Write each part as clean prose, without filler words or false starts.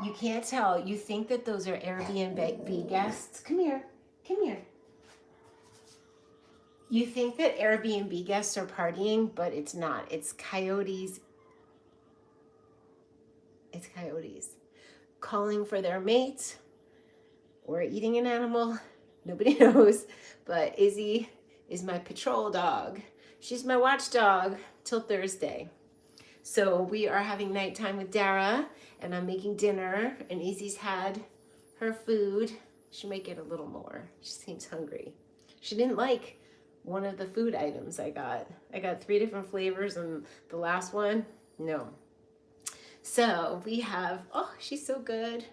You can't tell. You think that those are Airbnb guests. Come here. Come here. You think that Airbnb guests are partying, but it's not. It's coyotes. It's coyotes calling for their mates or eating an animal. Nobody knows. But Izzy is my patrol dog. She's my watchdog till Thursday. So we are having nighttime with Dara, and I'm making dinner, and Izzy's had her food. She might get a little more. She seems hungry. She didn't like one of the food items I got. I got 3 different flavors, and the last one, no. So we have, oh, she's so good.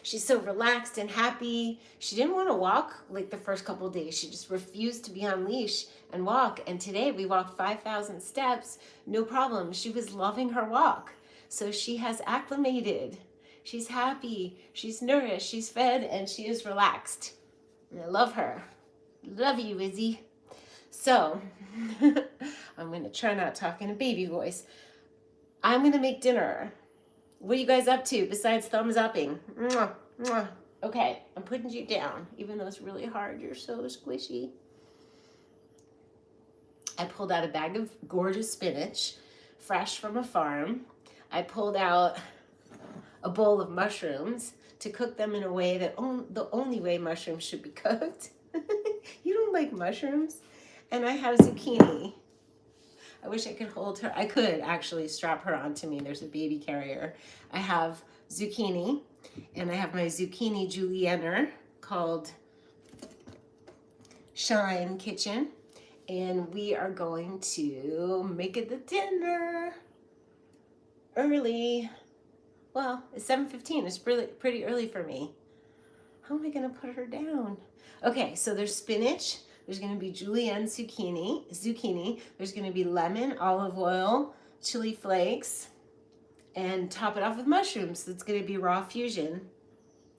She's so relaxed and happy. She didn't want to walk like the first couple of days. She just refused to be on leash and walk. And today we walked 5,000 steps, no problem. She was loving her walk. So she has acclimated. She's happy, she's nourished, she's fed, and she is relaxed. And I love her. Love you, Izzy. So I'm gonna try not to talk in a baby voice. I'm gonna make dinner. What are you guys up to besides thumbs upping? Mwah, mwah. Okay, I'm putting you down. Even though it's really hard, you're so squishy. I pulled out a bag of gorgeous spinach, fresh from a farm. I pulled out a bowl of mushrooms to cook them in a way that the only way mushrooms should be cooked. You don't like mushrooms? And I have zucchini. I wish I could hold her. I could actually strap her onto me. There's a baby carrier. I have zucchini, and I have my zucchini julienner called Shine Kitchen. And we are going to make it the dinner early. Well, it's 7:15. It's pretty early for me. How am I going to put her down? Okay, so there's spinach. There's going to be julienne zucchini. There's going to be lemon, olive oil, chili flakes, and top it off with mushrooms. It's going to be raw fusion.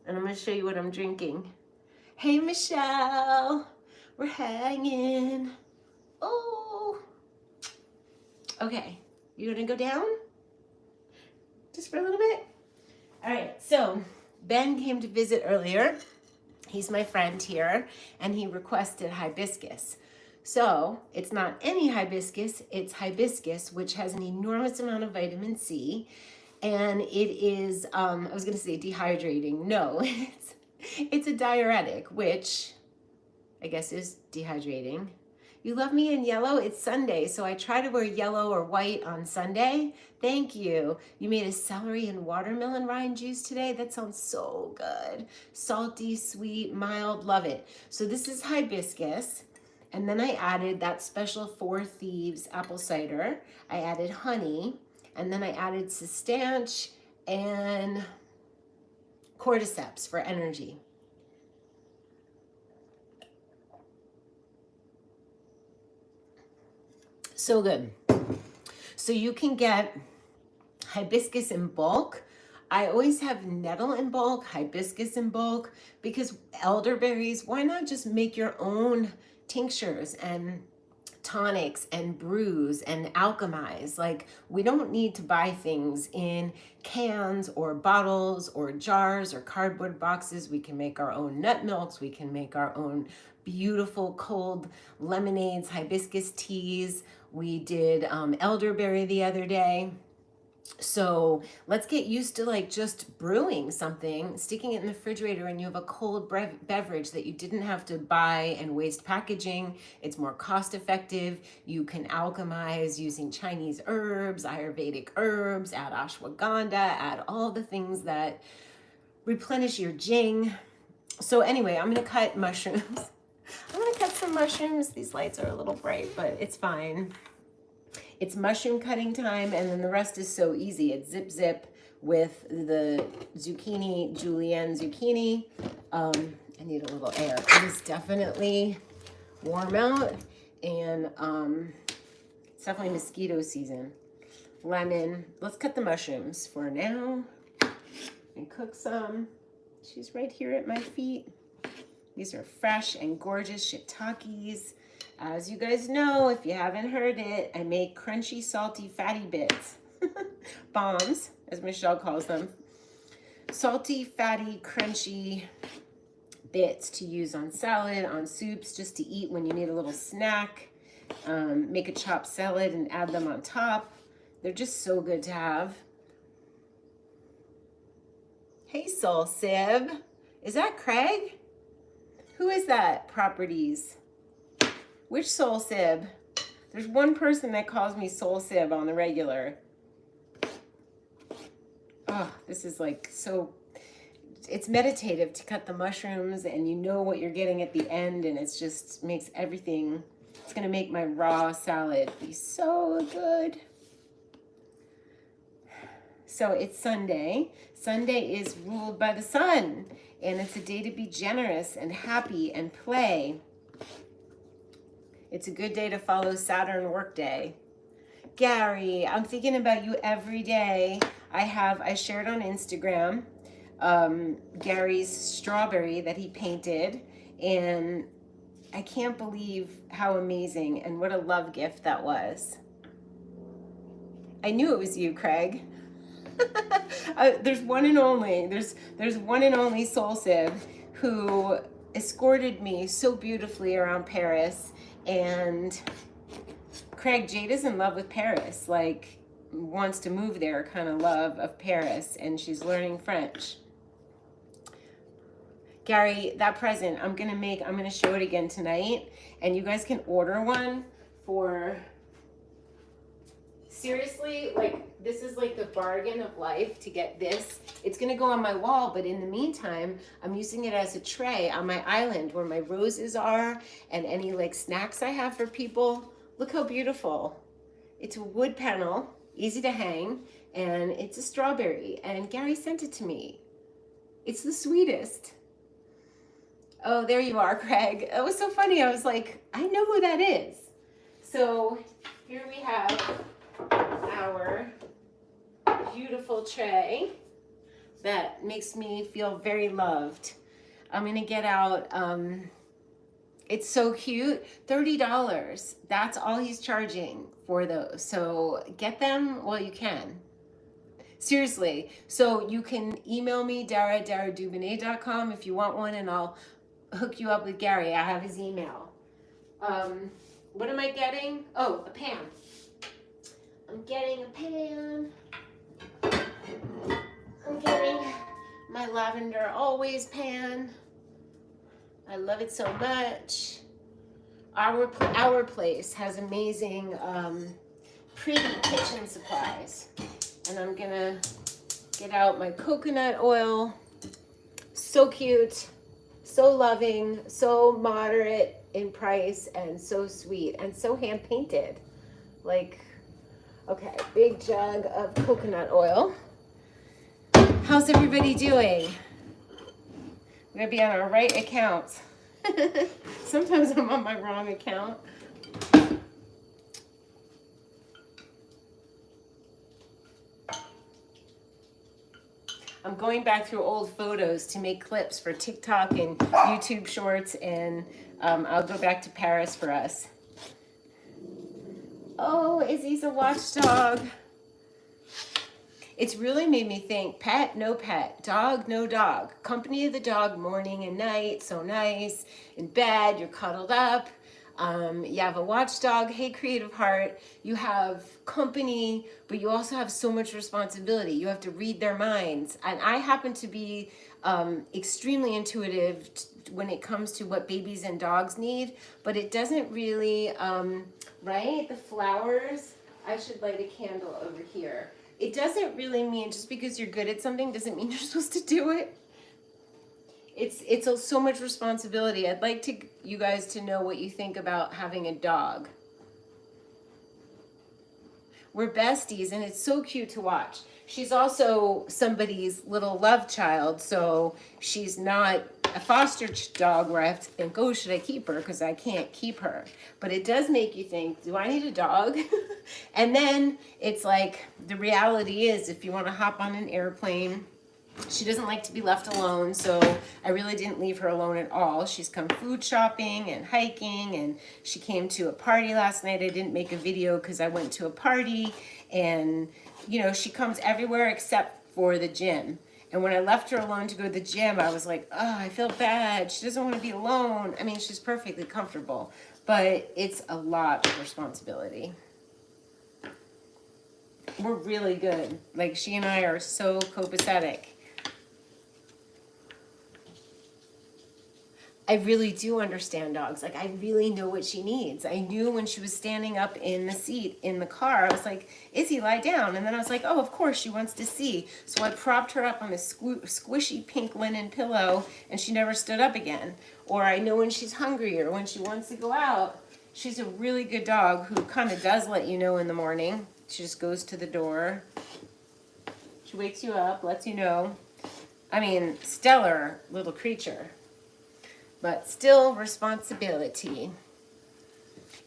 And I'm going to show you what I'm drinking. Hey, Michelle. We're hanging. Oh. Okay, you going to go down? Just for a little bit? All right, so Ben came to visit earlier. He's my friend here, and he requested hibiscus. So it's not any hibiscus, it's hibiscus, which has an enormous amount of vitamin C, and it is, I was gonna say dehydrating. No, it's a diuretic, which I guess is dehydrating. You love me in yellow? It's Sunday, so I try to wear yellow or white on Sunday. Thank you. You made a celery and watermelon rind juice today? That sounds so good. Salty, sweet, mild, love it. So this is hibiscus. And then I added that special Four Thieves apple cider. I added honey. And then I added sustanche and cordyceps for energy. So good. So you can get hibiscus in bulk. I always have nettle in bulk, hibiscus in bulk, because elderberries, why not just make your own tinctures and tonics and brews and alchemize? Like, we don't need to buy things in cans or bottles or jars or cardboard boxes. We can make our own nut milks. We can make our own beautiful cold lemonades, hibiscus teas. We did elderberry the other day. So let's get used to like just brewing something, sticking it in the refrigerator, and you have a cold beverage that you didn't have to buy and waste packaging. It's more cost effective. You can alchemize using Chinese herbs, Ayurvedic herbs, add ashwagandha, add all the things that replenish your jing. So anyway, I'm gonna cut mushrooms. I'm gonna cut some mushrooms. These lights are a little bright, but it's fine. It's mushroom cutting time, and then the rest is so easy. It's zip zip with the zucchini, julienne zucchini. I need a little air. It is definitely warm out, and it's definitely mosquito season. Lemon. Let's cut the mushrooms for now and cook some. She's right here at my feet. These are fresh and gorgeous shiitakes. As you guys know, if you haven't heard it, I make crunchy, salty, fatty bits. Bombs, as Michelle calls them. salty, fatty, crunchy bits to use on salad, on soups, just to eat when you need a little snack. Make a chopped salad and add them on top. They're just so good to have. Hey, Soul Sib. Is that Craig? Who is that? Properties. Which Soul Sib? There's one person that calls me Soul Sib on the regular. Oh, this is like so, it's meditative to cut the mushrooms and you know what you're getting at the end, and it's just makes everything, it's gonna make my raw salad be so good. So it's Sunday. Sunday is ruled by the sun, and it's a day to be generous and happy and play. It's a good day to follow Saturn work day. Gary, I'm thinking about you every day. I shared on Instagram Gary's strawberry that he painted, and I can't believe how amazing and what a love gift that was. I knew it was you, Craig. There's one and only. There's one and only Soul Sib who escorted me so beautifully around Paris, and Craig, Jade is in love with Paris, like wants to move there kind of love of Paris, and she's learning French. Gary, that present I'm gonna show it again tonight, and you guys can order one for, seriously, like this is like the bargain of life to get this. It's gonna go on my wall, but in the meantime, I'm using it as a tray on my island where my roses are and any like snacks I have for people. Look how beautiful. It's a wood panel, easy to hang, and it's a strawberry, and Gary sent it to me. It's the sweetest. Oh, there you are, Craig. It was so funny. I was like, I know who that is. So here we have our beautiful tray that makes me feel very loved. I'm gonna get out, it's so cute, $30. That's all he's charging for those. So get them while you can. Seriously. So you can email me, DARA'S if you want one, and I'll hook you up with Gary. I have his email. What am I getting? Oh, a pan. I'm getting a pan. I'm getting my lavender always pan. I love it so much. Our place has amazing, pretty kitchen supplies. And I'm gonna get out my coconut oil. So cute, so loving, so moderate in price, and so sweet, and so hand painted. Like, okay, big jug of coconut oil. How's everybody doing? We're gonna be on our right account. Sometimes I'm on my wrong account. I'm going back through old photos to make clips for TikTok and YouTube shorts, and I'll go back to Paris for us. Oh, Izzy's a watchdog. It's really made me think, pet, no pet, dog, no dog. Company of the dog morning and night, so nice. In bed, you're cuddled up. You have a watchdog, hey creative heart. You have company, but you also have so much responsibility. You have to read their minds. And I happen to be extremely intuitive when it comes to what babies and dogs need, but it doesn't really, right? The flowers, I should light a candle over here. It doesn't really mean just because you're good at something doesn't mean you're supposed to do it. It's so much responsibility. I'd like you guys to know what you think about having a dog. We're besties, and it's so cute to watch. She's also somebody's little love child, so she's not a foster dog where I have to think, oh, should I keep her? Because I can't keep her. But it does make you think, do I need a dog? And then it's like, the reality is, if you want to hop on an airplane, she doesn't like to be left alone, so I really didn't leave her alone at all. She's come food shopping and hiking, and she came to a party last night. I didn't make a video because I went to a party, and you know, she comes everywhere except for the gym. And when I left her alone to go to the gym, I was like, oh, I feel bad. She doesn't want to be alone. I mean, she's perfectly comfortable, but it's a lot of responsibility. We're really good. Like, she and I are so copacetic. I really do understand dogs. Like, I really know what she needs. I knew when she was standing up in the seat in the car, I was like, Izzy, lie down. And then I was like, oh, of course, she wants to see. So I propped her up on a squishy pink linen pillow, and she never stood up again. Or I know when she's hungry or when she wants to go out. She's a really good dog who kind of does let you know in the morning. She just goes to the door. She wakes you up, lets you know. I mean, stellar little creature. But still responsibility.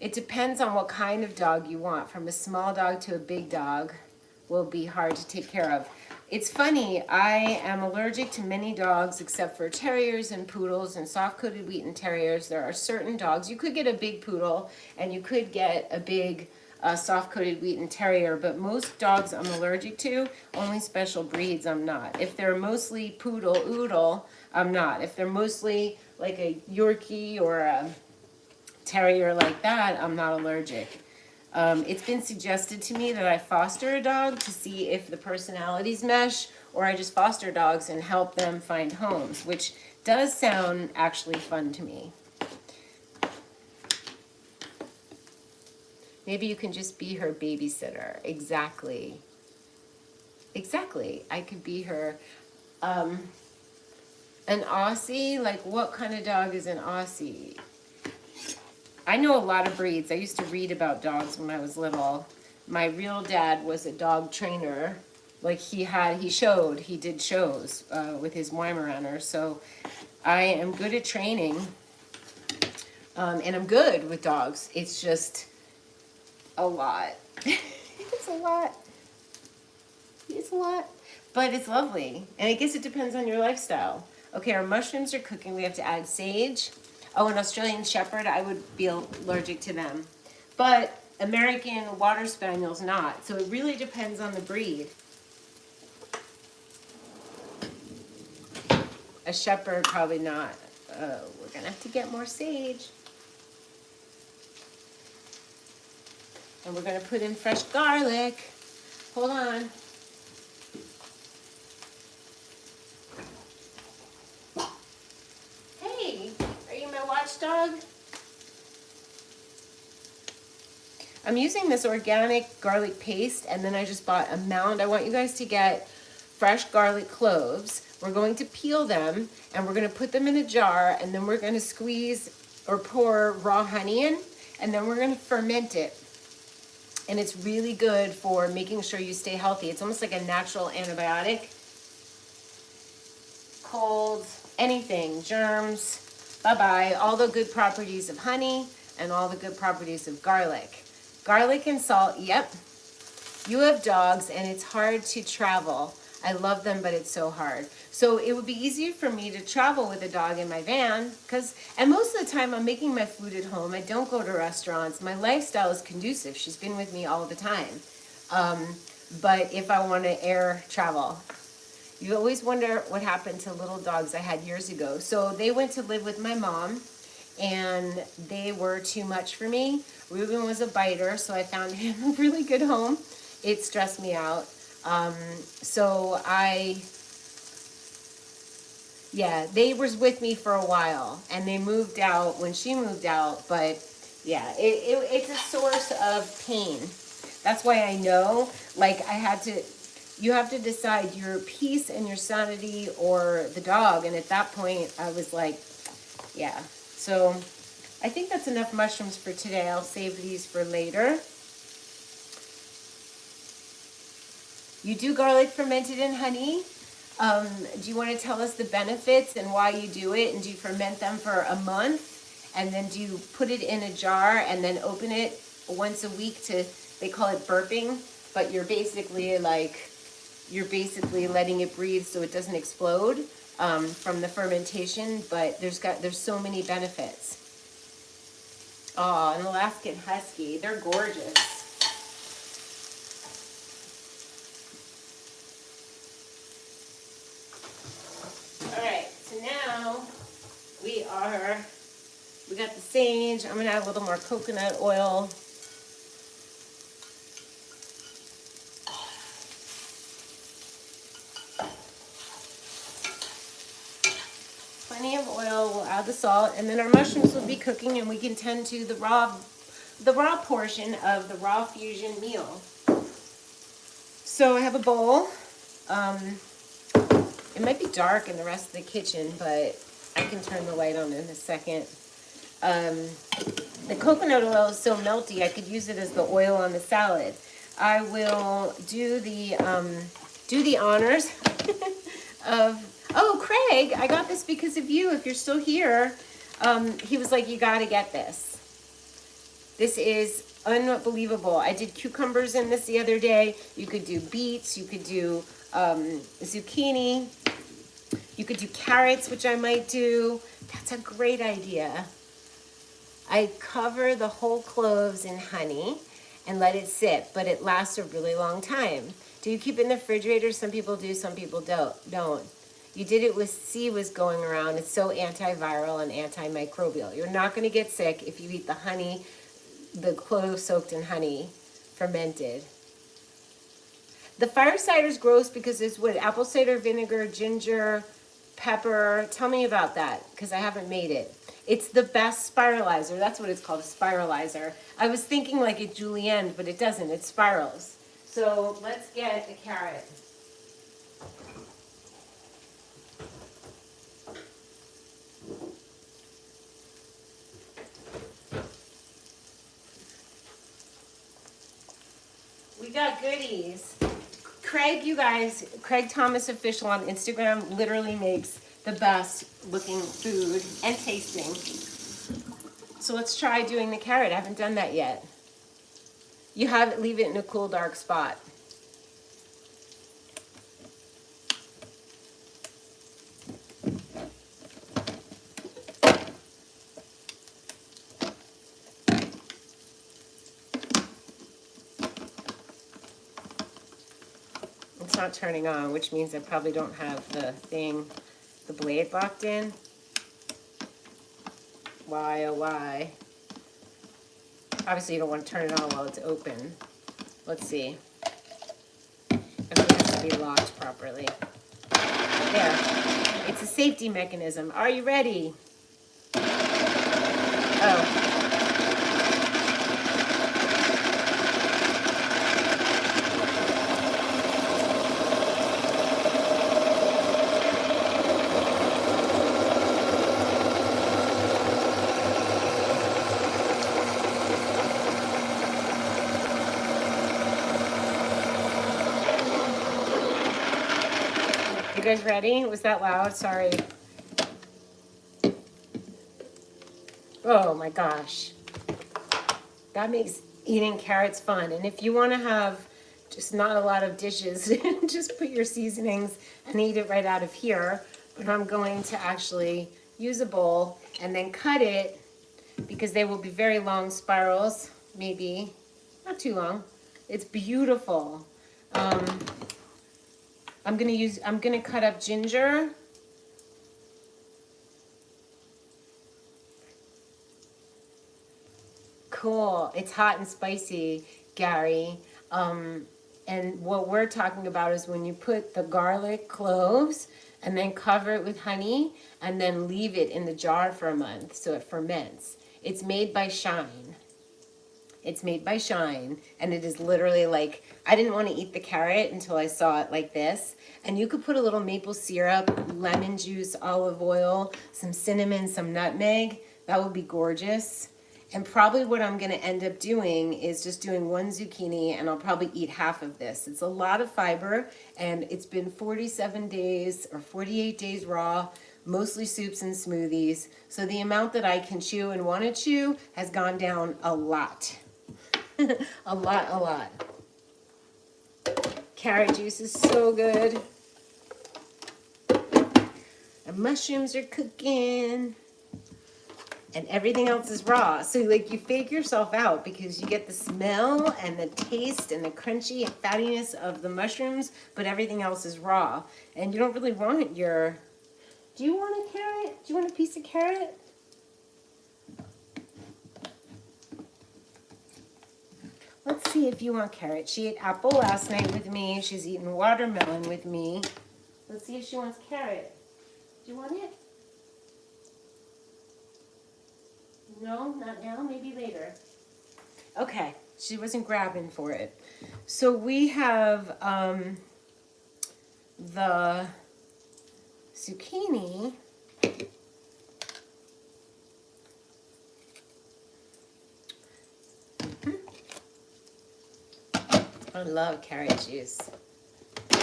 It depends on what kind of dog you want. From a small dog to a big dog will be hard to take care of. It's funny, I am allergic to many dogs except for terriers and poodles and soft-coated Wheaten terriers. There are certain dogs. You could get a big poodle and you could get a big soft-coated Wheaten terrier, but most dogs I'm allergic to, only special breeds I'm not. If they're mostly poodle oodle, I'm not. If they're mostly like a Yorkie or a terrier like that, I'm not allergic. It's been suggested to me that I foster a dog to see if the personalities mesh, or I just foster dogs and help them find homes, which does sound actually fun to me. Maybe you can just be her babysitter. Exactly. Exactly. I could be her. An Aussie? Like, what kind of dog is an Aussie? I know a lot of breeds. I used to read about dogs when I was little. My real dad was a dog trainer. Like, he did shows with his Weimaraner. So I am good at training. And I'm good with dogs. It's just a lot. It's a lot. It's a lot. But it's lovely. And I guess it depends on your lifestyle. Okay, our mushrooms are cooking. We have to add sage. Oh, an Australian Shepherd, I would be allergic to them. But American Water Spaniel's not. So it really depends on the breed. A Shepherd, probably not. We're going to have to get more sage. And we're going to put in fresh garlic. Hold on. Dog. I'm using this organic garlic paste, and then I just bought a mound. I want you guys to get fresh garlic cloves. We're going to peel them, and we're going to put them in a jar, and then we're going to squeeze or pour raw honey in, and then we're going to ferment it. And it's really good for making sure you stay healthy. It's almost like a natural antibiotic. Colds, anything, germs. Bye-bye. All the good properties of honey and all the good properties of garlic. Garlic and salt, yep. You have dogs and it's hard to travel. I love them, but it's so hard. So it would be easier for me to travel with a dog in my van and most of the time I'm making my food at home. I don't go to restaurants. My lifestyle is conducive. She's been with me all the time. But if I want to air travel, you always wonder what happened to little dogs I had years ago. So they went to live with my mom, and they were too much for me. Reuben was a biter, so I found him a really good home. It stressed me out. They were with me for a while, and they moved out when she moved out. But yeah, it's a source of pain. That's why I know, like, you have to decide your peace and your sanity or the dog. And at that point, I was like, yeah. So I think that's enough mushrooms for today. I'll save these for later. You do garlic fermented in honey. Do you want to tell us the benefits and why you do it? And do you ferment them for a month? And then do you put it in a jar and then open it once a week they call it burping, but you're basically letting it breathe so it doesn't explode from the fermentation, but there's so many benefits. Oh, an Alaskan Husky, they're gorgeous. are, we got the sage. I'm gonna add a little more coconut oil. Plenty of oil. We'll add the salt, and then our mushrooms will be cooking, and we can tend to the raw portion of the raw fusion meal. So I have a bowl. It might be dark in the rest of the kitchen, but I can turn the light on in a second. The coconut oil is so melty, I could use it as the oil on the salad. I will do the honors of, oh, Craig, I got this because of you. If you're still here, he was like, you got to get this. This is unbelievable. I did cucumbers in this the other day. You could do beets. You could do zucchini. You could do carrots, which I might do. That's a great idea. I cover the whole cloves in honey and let it sit, but it lasts a really long time. Do you keep it in the refrigerator? Some people do, some people don't. You did it with C was going around. It's so antiviral and antimicrobial. You're not going to get sick if you eat the honey, the cloves soaked in honey, fermented. The fire cider is gross because it's with apple cider vinegar, ginger, pepper. Tell me about that, because I haven't made it. It's the best spiralizer. That's what it's called, a spiralizer. I was thinking like a julienne, but it doesn't. It spirals. So let's get a carrot. We got goodies. Craig, you guys, Craig Thomas Official on Instagram literally makes the best looking food and tasting. So let's try doing the carrot. I haven't done that yet. You have leave it in a cool, dark spot. It's not turning on, which means I probably don't have the thing, the blade locked in. Why, oh why? Obviously you don't want to turn it on while it's open. Let's see if it has to be locked properly. There, it's a safety mechanism. Are you ready? Oh. You guys ready? Was that loud? Sorry. Oh my gosh. That makes eating carrots fun. And if you want to have just not a lot of dishes, just put your seasonings and eat it right out of here. But I'm going to actually use a bowl and then cut it, because they will be very long spirals, maybe not too long. It's beautiful. I'm gonna cut up ginger. Cool. It's hot and spicy, Gary. And what we're talking about is when you put the garlic cloves and then cover it with honey and then leave it in the jar for a month so it ferments. It's made by Shine. It's made by Shine, and it is literally like, I didn't want to eat the carrot until I saw it like this. And you could put a little maple syrup, lemon juice, olive oil, some cinnamon, some nutmeg. That would be gorgeous. And probably what I'm going to end up doing is just doing one zucchini, and I'll probably eat half of this. It's a lot of fiber, and it's been 47 days or 48 days raw, mostly soups and smoothies. So the amount that I can chew and want to chew has gone down a lot. a lot. Carrot juice is so good. The mushrooms are cooking. And everything else is raw. So like you fake yourself out because you get the smell and the taste and the crunchy fattiness of the mushrooms, but everything else is raw. And you don't really want your... Do you want a carrot? Do you want a piece of carrot? Let's see if you want carrot. She ate apple last night with me. She's eaten watermelon with me. Let's see if she wants carrot. Do you want it? No, not now. Maybe later. Okay, she wasn't grabbing for it. So we have the zucchini. I love carrot juice. All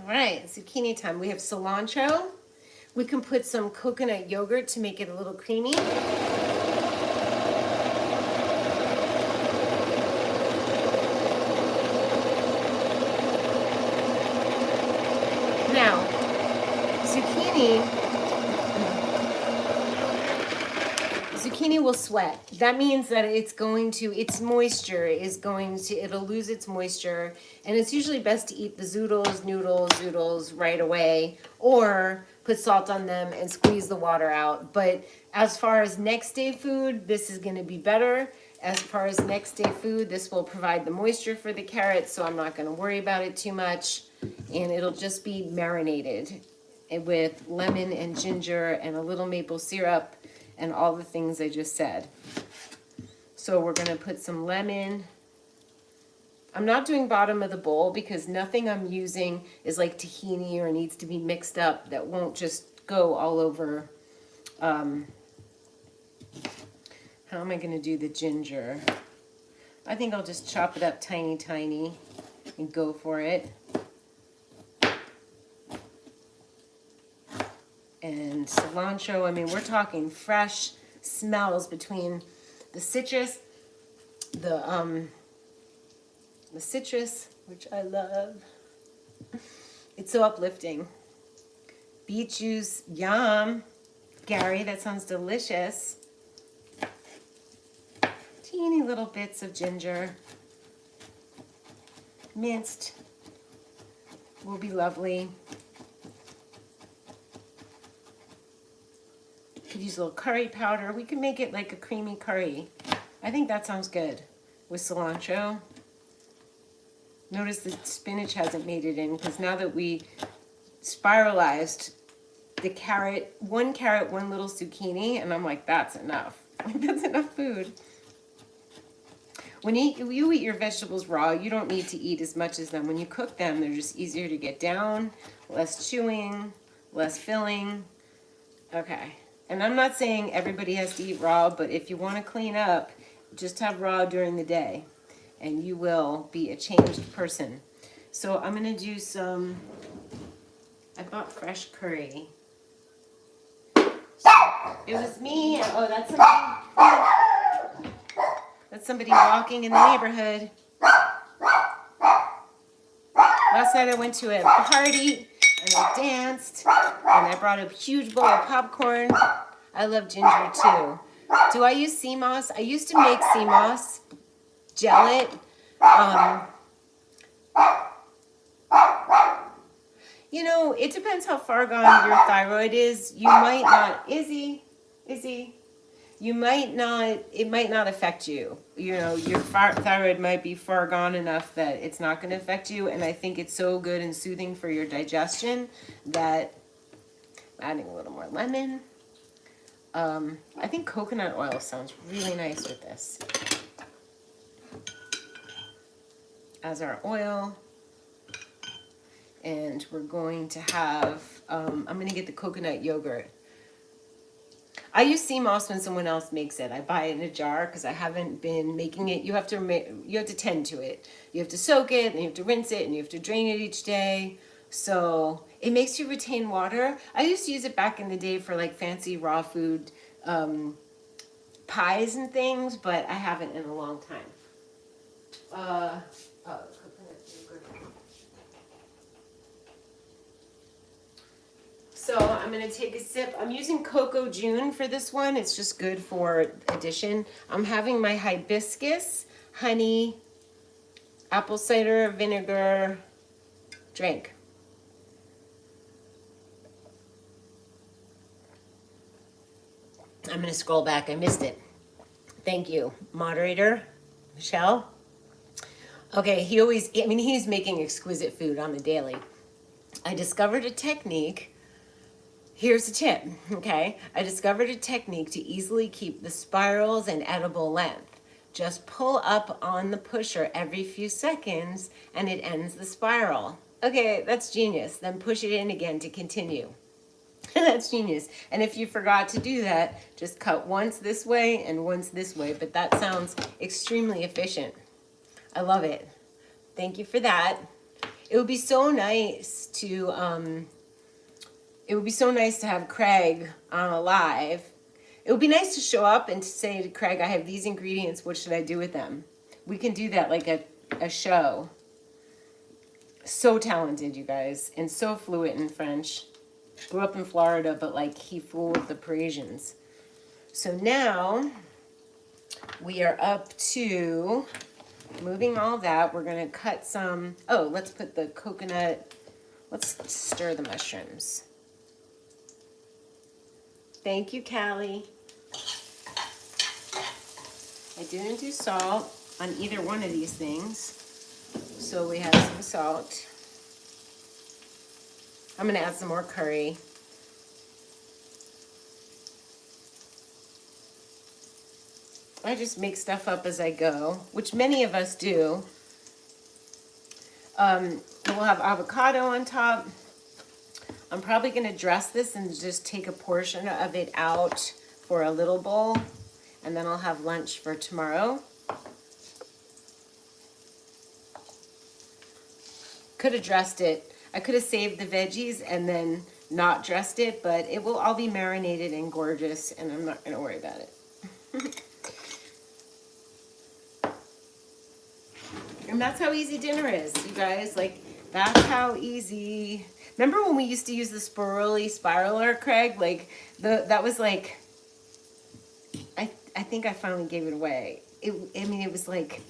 right, zucchini time. We have cilantro. We can put some coconut yogurt to make it a little creamy. Now, zucchini will sweat. That means that its moisture is going to, it'll lose its moisture. And it's usually best to eat the noodles right away, or put salt on them and squeeze the water out. But as far as next day food, this is gonna be better. As far as next day food, this will provide the moisture for the carrots, so I'm not gonna worry about it too much. And it'll just be marinated with lemon and ginger and a little maple syrup and all the things I just said. So we're gonna put some lemon. I'm not doing bottom of the bowl because nothing I'm using is like tahini or needs to be mixed up that won't just go all over. How am I gonna do the ginger? I think I'll just chop it up tiny and go for it. And cilantro, I mean, we're talking fresh smells between the citrus, the citrus, which I love. It's so uplifting. Beet juice, yum. Gary, that sounds delicious. Teeny little bits of ginger. Minced will be lovely. Could use a little curry powder. We could make it like a creamy curry. I think that sounds good with cilantro. Notice the spinach hasn't made it in because now that we spiralized the carrot, one little zucchini, and I'm like, that's enough. That's enough food. When you eat your vegetables raw, you don't need to eat as much as them. When you cook them, they're just easier to get down, less chewing, less filling. Okay. And I'm not saying everybody has to eat raw, but if you want to clean up, just have raw during the day, and you will be a changed person. So I'm going to do some, I bought fresh curry. So it was me, oh, that's somebody walking in the neighborhood. Last night I went to a party, and I danced, and I brought a huge bowl of popcorn. I love ginger too. Do I use sea moss? I used to make sea moss, gel it. You know, it depends how far gone your thyroid is. You might not, Izzy, you might not, it might not affect you. You know, your thyroid might be far gone enough that it's not going to affect you. And I think it's so good and soothing for your digestion that I'm adding a little more lemon. I think coconut oil sounds really nice with this. As our oil. And we're going to have, I'm going to get the coconut yogurt. I use sea moss when someone else makes it. I buy it in a jar because I haven't been making it. You have to tend to it. You have to soak it, and you have to rinse it, and you have to drain it each day. So it makes you retain water. I used to use it back in the day for like fancy raw food pies and things, but I haven't in a long time. Coconut yogurt. So I'm going to take a sip. I'm using Cocoa June for this one. It's just good for addition. I'm having my hibiscus, honey, apple cider vinegar drink. I'm going to scroll back. I missed it. Thank you, moderator. Michelle? Okay, he always, I mean, he's making exquisite food on the daily. I discovered a technique. Here's a tip, okay? I discovered a technique to easily keep the spirals an edible length. Just pull up on the pusher every few seconds and it ends the spiral. Okay, that's genius. Then push it in again to continue. That's genius. And if you forgot to do that, just cut once this way and once this way. But that sounds extremely efficient. I love it. Thank you for that. It would be so nice to have Craig on a live. It would be nice to show up and to say to Craig, I have these ingredients, what should I do with them? We can do that like a show. So talented, you guys, and so fluent in French. Grew up in Florida, but like he fooled the Parisians. So now we are up to moving all that. We're gonna cut some, oh, let's put the coconut, let's stir the mushrooms. Thank you, Callie. I didn't do salt on either one of these things, so we have some salt. I'm gonna add some more curry. I just make stuff up as I go, which many of us do. We'll have avocado on top. I'm probably gonna dress this and just take a portion of it out for a little bowl, and then I'll have lunch for tomorrow. Could have dressed it. I could have saved the veggies and then not dressed it, but it will all be marinated and gorgeous, and I'm not gonna worry about it. And that's how easy dinner is, you guys. Like, that's how easy. Remember when we used to use the spiraler, Craig? Like, that was like, I think I finally gave it away. I mean, it was like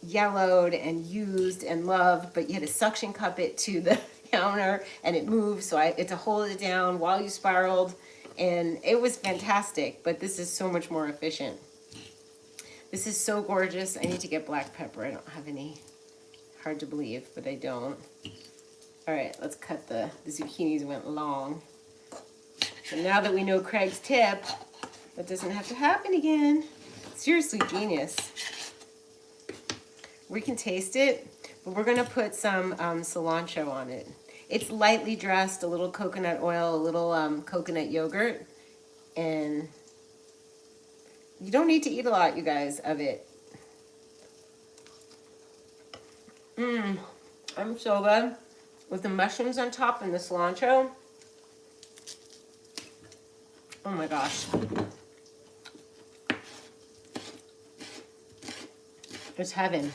yellowed and used and loved, but you had to suction cup it to the counter and it moved, so I had to hold it down while you spiraled, and it was fantastic. But this is so much more efficient. This is so gorgeous. I need to get black pepper. I don't have any. Hard to believe, but I don't. All right, let's cut the zucchinis went long. So now that we know Craig's tip, that doesn't have to happen again. Seriously, genius. We can taste it, but we're gonna put some cilantro on it. It's lightly dressed, a little coconut oil, a little coconut yogurt, and you don't need to eat a lot, you guys, of it. I'm so good. With the mushrooms on top and the cilantro. Oh my gosh. It's heaven.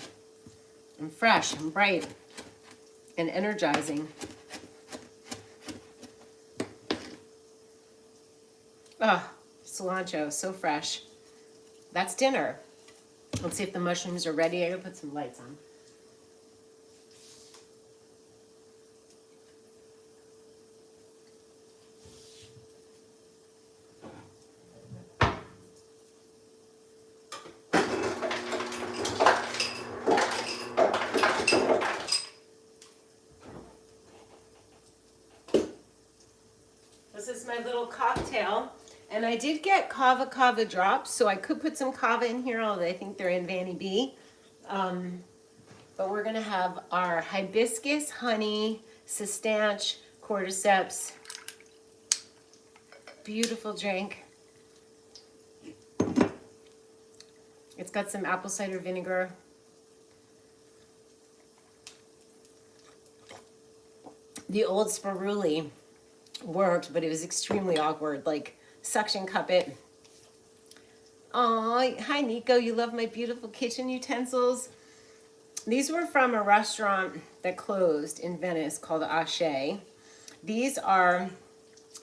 And fresh and bright and energizing. Oh, cilantro, so fresh. That's dinner. Let's see if the mushrooms are ready. I gotta put some lights on. This is my little cocktail. And I did get kava drops, so I could put some kava in here, although I think they're in Vanny B. But we're gonna have our hibiscus, honey, cistanche, cordyceps. Beautiful drink. It's got some apple cider vinegar. The old spiruli worked, but it was extremely awkward. Like, suction cup it. Oh, hi Nico, you love my beautiful kitchen utensils. These were from a restaurant that closed in Venice called Ashe. These are,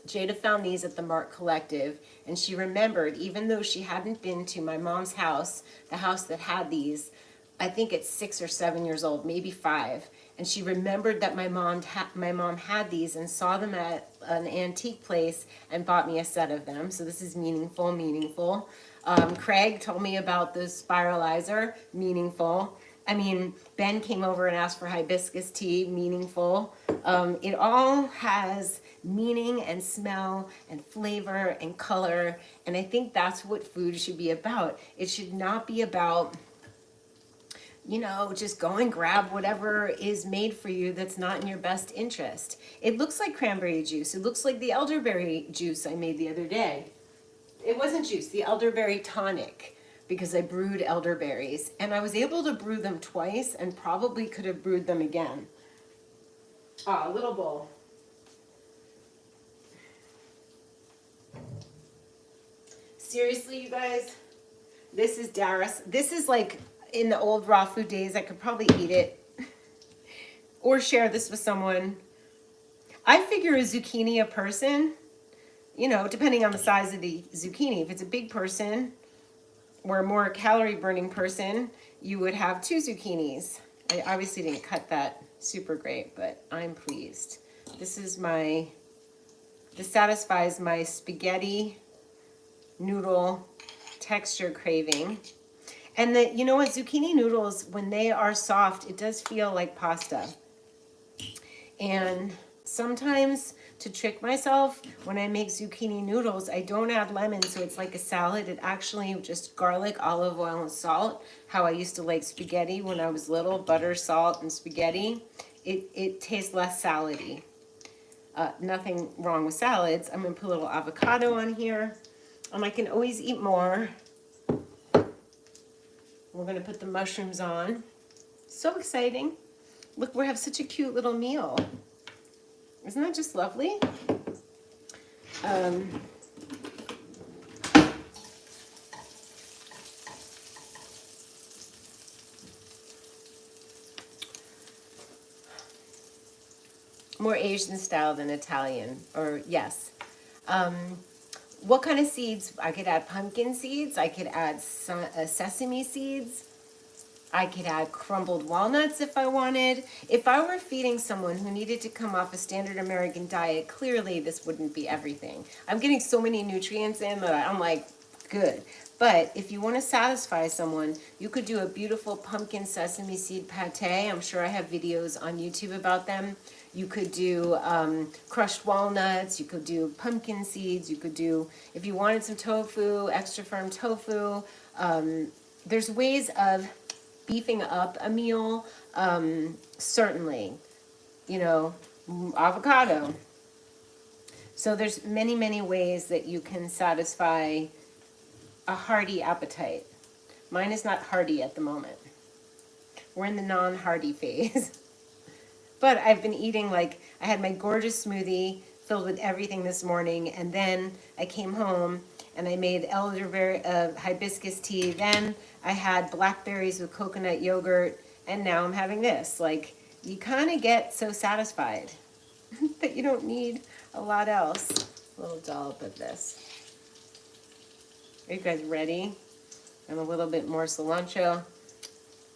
Jada found these at the Mark Collective, and she remembered, even though she hadn't been to my mom's house, the house that had these, I think it's 6 or 7 years old, maybe 5. And she remembered that my mom had these and saw them at an antique place and bought me a set of them. So this is meaningful. Craig told me about the spiralizer, meaningful. I mean, Ben came over and asked for hibiscus tea, meaningful. It all has meaning and smell and flavor and color. And I think that's what food should be about. It should not be about, you know, just go and grab whatever is made for you that's not in your best interest. It looks like cranberry juice. It looks like the elderberry juice I made the other day. It wasn't juice, the elderberry tonic, because I brewed elderberries. And I was able to brew them twice and probably could have brewed them again. Ah, a little bowl. Seriously, you guys, this is DARA'S. This is like in the old raw food days. I could probably eat it or share this with someone. I figure a zucchini a person, you know, depending on the size of the zucchini. If it's a big person or a more calorie burning person, you would have 2 zucchinis. I obviously didn't cut that super great, but I'm pleased. This satisfies my spaghetti noodle texture craving. And you know what, zucchini noodles, when they are soft, it does feel like pasta. And sometimes, to trick myself, when I make zucchini noodles, I don't add lemon, so it's like a salad. It actually just garlic, olive oil, and salt, how I used to like spaghetti when I was little, butter, salt, and spaghetti. It tastes less salady. Nothing wrong with salads. I'm gonna put a little avocado on here. I can always eat more. We're gonna put the mushrooms on. So exciting. Look, we have such a cute little meal. Isn't that just lovely? More Asian style than Italian, or yes. What kind of seeds? I could add pumpkin seeds. I could add sesame seeds. I could add crumbled walnuts if I wanted. If I were feeding someone who needed to come off a standard American diet, clearly this wouldn't be everything. I'm getting so many nutrients in that I'm like, good. But if you want to satisfy someone, you could do a beautiful pumpkin sesame seed pate. I'm sure I have videos on YouTube about them. You could do crushed walnuts. You could do pumpkin seeds. You could do, if you wanted some tofu, extra firm tofu. There's ways of beefing up a meal, certainly, you know, avocado. So there's many, many ways that you can satisfy a hearty appetite. Mine is not hearty at the moment. We're in the non-hearty phase. But I've been eating, like, I had my gorgeous smoothie filled with everything this morning, and then I came home and I made elderberry hibiscus tea. Then I had blackberries with coconut yogurt, and now I'm having this. Like, you kind of get so satisfied that you don't need a lot else. A little dollop of this. Are you guys ready? And a little bit more cilantro.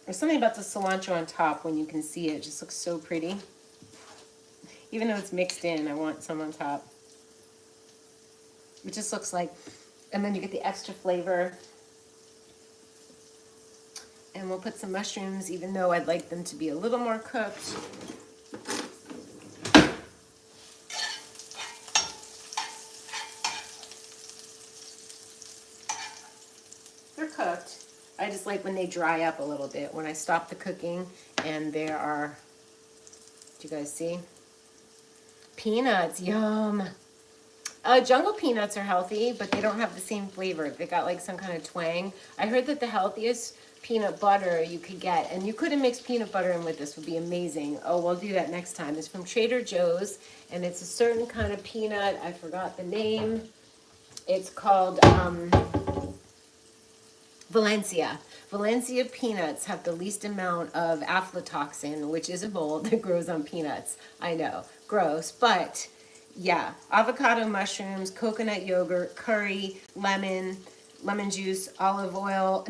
There's something about the cilantro on top when you can see it. It just looks so pretty. Even though it's mixed in, I want some on top. It just looks like, and then you get the extra flavor. And we'll put some mushrooms, even though I'd like them to be a little more cooked. They're cooked. I just like when they dry up a little bit, when I stop the cooking and there are, do you guys see? Peanuts, yum. Jungle peanuts are healthy, but they don't have the same flavor. They got like some kind of twang. I heard that the healthiest peanut butter you could get, and you could have mixed peanut butter in with this, would be amazing. Oh, we'll do that next time. It's from Trader Joe's, and it's a certain kind of peanut. I forgot the name. It's called Valencia. Valencia peanuts have the least amount of aflatoxin, which is a mold that grows on peanuts. I know, gross, but yeah, avocado, mushrooms, coconut yogurt, curry, lemon juice, olive oil,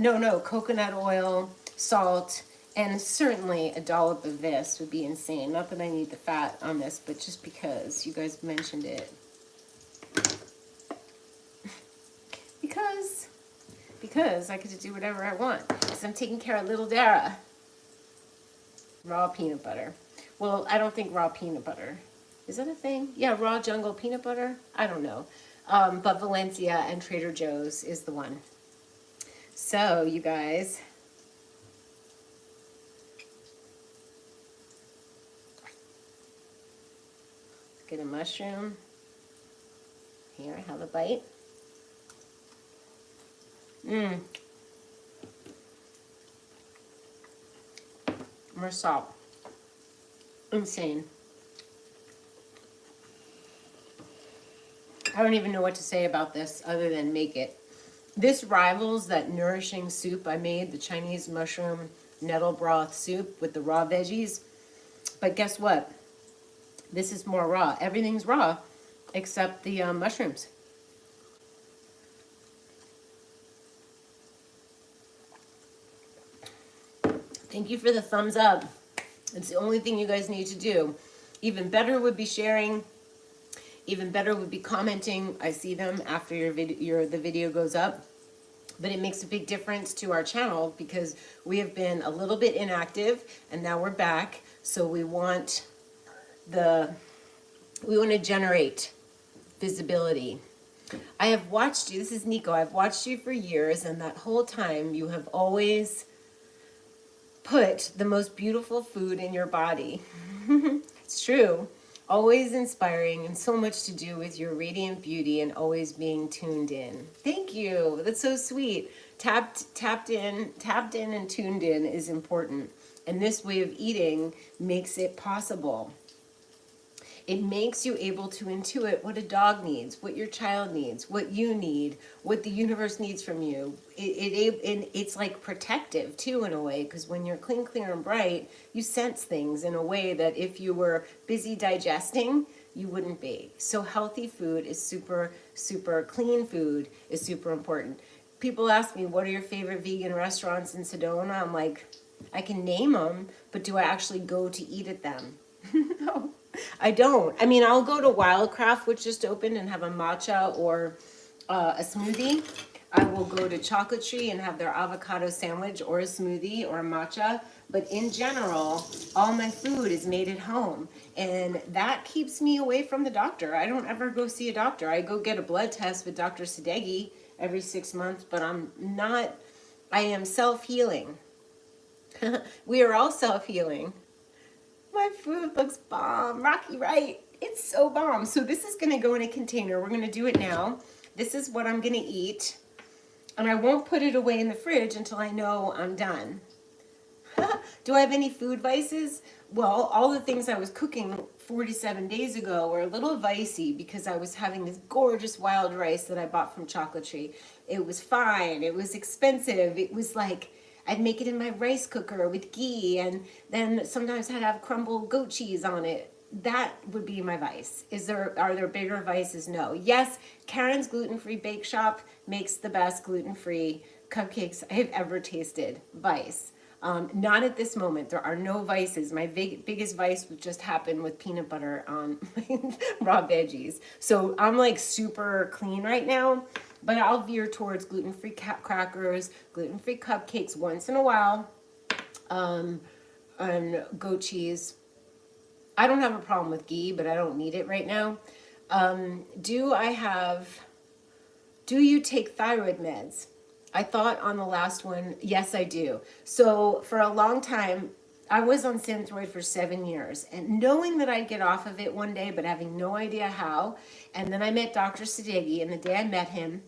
coconut oil, salt, and certainly a dollop of this would be insane. Not that I need the fat on this, but just because you guys mentioned it. Because because I get to do whatever I want. Because I'm taking care of little Dara. Raw peanut butter. Well, I don't think raw peanut butter. Is that a thing? Yeah, raw jungle peanut butter? I don't know. But Valencia and Trader Joe's is the one. So, you guys. Get a mushroom. Here, have a bite. Mmm. More salt. Insane. I don't even know what to say about this other than make it. This rivals that nourishing soup I made, the Chinese mushroom nettle broth soup with the raw veggies. But guess what? This is more raw. Everything's raw except the mushrooms. Thank you for the thumbs up. It's the only thing you guys need to do. Even better would be sharing. Even better would be commenting. I see them after the video goes up. But it makes a big difference to our channel because we have been a little bit inactive and now we're back. So we want to generate visibility. I have watched you. This is Nico. I've watched you for years, and that whole time you have always put the most beautiful food in your body. It's true. Always inspiring and so much to do with your radiant beauty and always being tuned in. Thank you. That's so sweet. Tapped in and tuned in is important. And this way of eating makes it possible. It makes you able to intuit what a dog needs, what your child needs, what you need, what the universe needs from you. It's like protective too in a way, because when you're clean, clear, and bright, you sense things in a way that if you were busy digesting, you wouldn't be. So healthy food is super, super clean food is super important. People ask me, what are your favorite vegan restaurants in Sedona? I'm like, I can name them, but do I actually go to eat at them? No. I don't. I mean, I'll go to Wildcraft, which just opened, and have a matcha or a smoothie. I will go to Chocolate Tree and have their avocado sandwich or a smoothie or a matcha. But in general, all my food is made at home. And that keeps me away from the doctor. I don't ever go see a doctor. I go get a blood test with Dr. Sadeghi every 6 months, but I am self-healing. We are all self-healing. My food looks bomb. Rocky, right? It's so bomb. So this is going to go in a container. We're going to do it now. This is what I'm going to eat. And I won't put it away in the fridge until I know I'm done. Do I have any food vices? Well, all the things I was cooking 47 days ago were a little vicey because I was having this gorgeous wild rice that I bought from Chocolate Tree. It was fine. It was expensive. It was like, I'd make it in my rice cooker with ghee, and then sometimes I'd have crumbled goat cheese on it. That would be my vice. Are there bigger vices? No. Yes, Karen's Gluten-Free Bake Shop makes the best gluten-free cupcakes I have ever tasted. Vice. Not at this moment. There are no vices. My biggest vice would just happen with peanut butter on my raw veggies. So I'm like super clean right now. But I'll veer towards gluten-free crackers, gluten-free cupcakes once in a while, and goat cheese. I don't have a problem with ghee, but I don't need it right now. Do you take thyroid meds? I thought on the last one, yes, I do. So for a long time, I was on Synthroid for 7 years, and knowing that I'd get off of it one day, but having no idea how. And then I met Dr. Sadeghi, and the day I met him,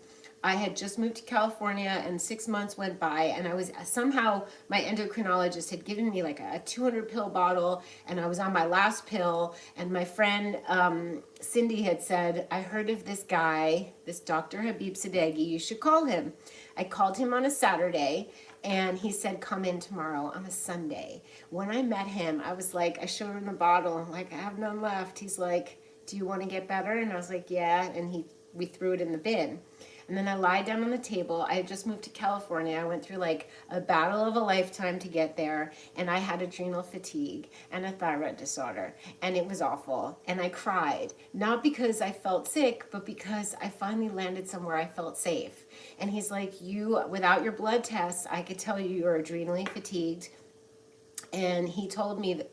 I had just moved to California and 6 months went by, and I was somehow, my endocrinologist had given me like a 200 pill bottle, and I was on my last pill, and my friend Cindy had said, I heard of this guy, this Dr. Habib Sadeghi, you should call him. I called him on a Saturday, and he said, come in tomorrow on a Sunday. When I met him, I was like, I showed him the bottle, I'm like, I have none left. He's like, do you want to get better? And I was like, yeah, and we threw it in the bin. And then I lie down on the table. I had just moved to California. I went through like a battle of a lifetime to get there. And I had adrenal fatigue and a thyroid disorder. And it was awful. And I cried, not because I felt sick, but because I finally landed somewhere I felt safe. And he's like, you, without your blood tests, I could tell you you're adrenally fatigued. And he told me that,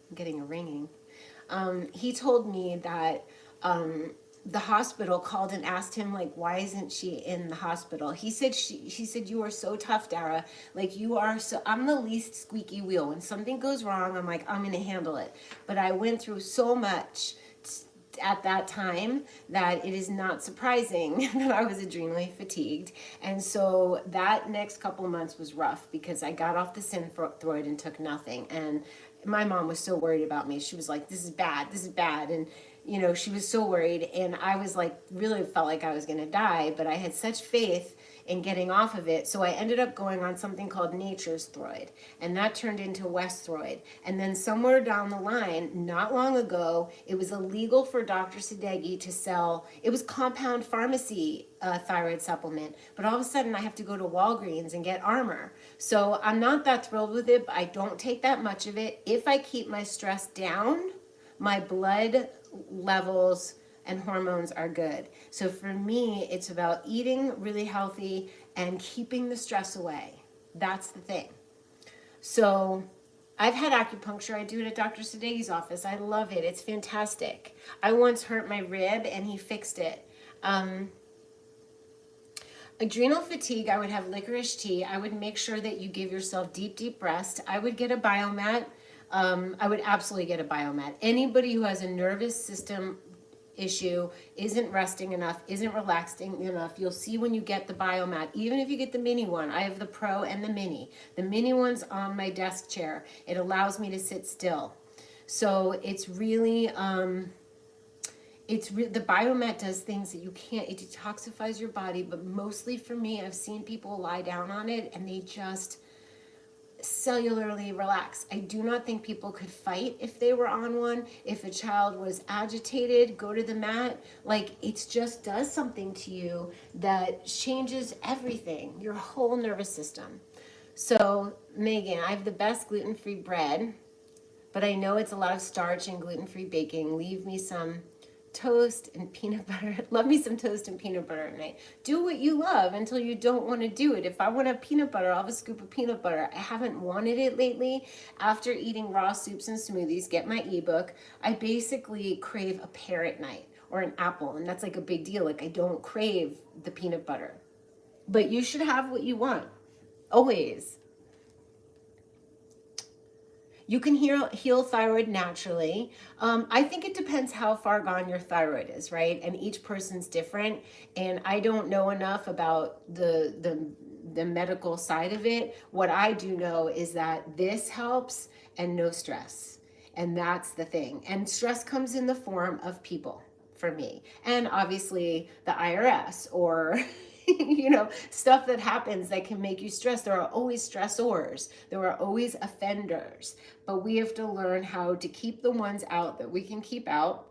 I'm getting a ringing. He told me that the hospital called and asked him, like, why isn't she in the hospital? He said, she said, you are so tough, Dara. Like, you are so, I'm the least squeaky wheel. When something goes wrong, I'm like, I'm going to handle it. But I went through so much at that time that it is not surprising that I was adrenally fatigued. And so that next couple of months was rough because I got off the Synthroid and took nothing. And my mom was so worried about me. She was like, this is bad, this is bad. And, you know, she was so worried. And I was like, really felt like I was going to die. But I had such faith in getting off of it. So I ended up going on something called Nature's Throid. And that turned into West Throid. And then somewhere down the line, not long ago, it was illegal for Dr. Sadeghi to sell, it was compound pharmacy thyroid supplement. But all of a sudden I have to go to Walgreens and get Armor. So I'm not that thrilled with it, but I don't take that much of it. If I keep my stress down, my blood levels and hormones are good. So for me, it's about eating really healthy and keeping the stress away. That's the thing. So I've had acupuncture. I do it at Dr. Sadeghi's office. I love it. It's fantastic. I once hurt my rib and he fixed it. Adrenal fatigue, I would have licorice tea. I would make sure that you give yourself deep, deep rest. I would get a Biomat. I would absolutely get a Biomat. Anybody who has a nervous system issue, isn't resting enough, isn't relaxing enough, you'll see when you get the Biomat, even if you get the mini one. I have the Pro and the mini. The mini one's on my desk chair. It allows me to sit still. So it's really, the Biomat does things that you can't, it detoxifies your body, but mostly for me, I've seen people lie down on it and they just cellularly relax. I do not think people could fight if they were on one. If a child was agitated, go to the mat. Like, it just does something to you that changes everything, your whole nervous system. So Megan, I have the best gluten-free bread, but I know it's a lot of starch and gluten-free baking. Leave me some toast and peanut butter. Love me some toast and peanut butter at night. Do what you love until you don't want to do it. If I want to have peanut butter, I'll have a scoop of peanut butter. I haven't wanted it lately. After eating raw soups and smoothies, get my ebook, I basically crave a pear at night or an apple, and that's like a big deal. Like, I don't crave the peanut butter. But you should have what you want, always. You can heal thyroid naturally. I think it depends how far gone your thyroid is, right? And each person's different. And I don't know enough about the medical side of it. What I do know is that this helps and no stress. And that's the thing. And stress comes in the form of people for me. And obviously the IRS or you know, stuff that happens that can make you stressed. There are always stressors. There are always offenders. But we have to learn how to keep the ones out that we can keep out,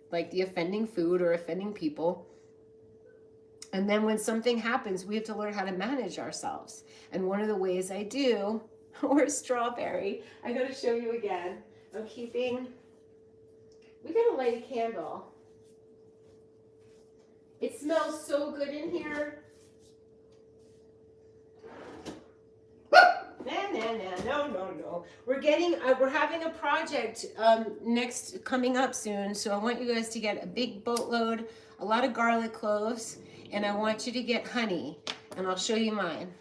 like the offending food or offending people. And then when something happens, we have to learn how to manage ourselves. And one of the ways I do, or strawberry, I got to show you again. I'm keeping, we got to light a candle. It smells so good in here. No. We're having a project coming up soon. So I want you guys to get a big boatload, a lot of garlic cloves, and I want you to get honey. And I'll show you mine.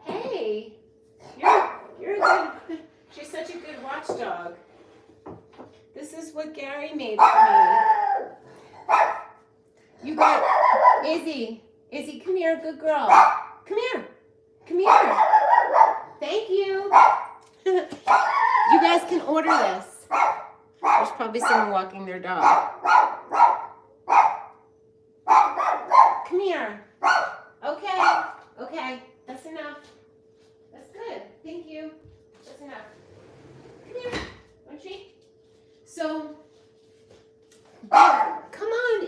Hey, you're a good, she's such a good watchdog. This is what Gary made for me. You got Izzy. Izzy, come here, good girl. Come here. Come here. Thank you. You guys can order this. There's probably someone walking their dog. Come here. Okay. That's enough. That's good. Thank you. That's enough. Come here. One treat. So, come on,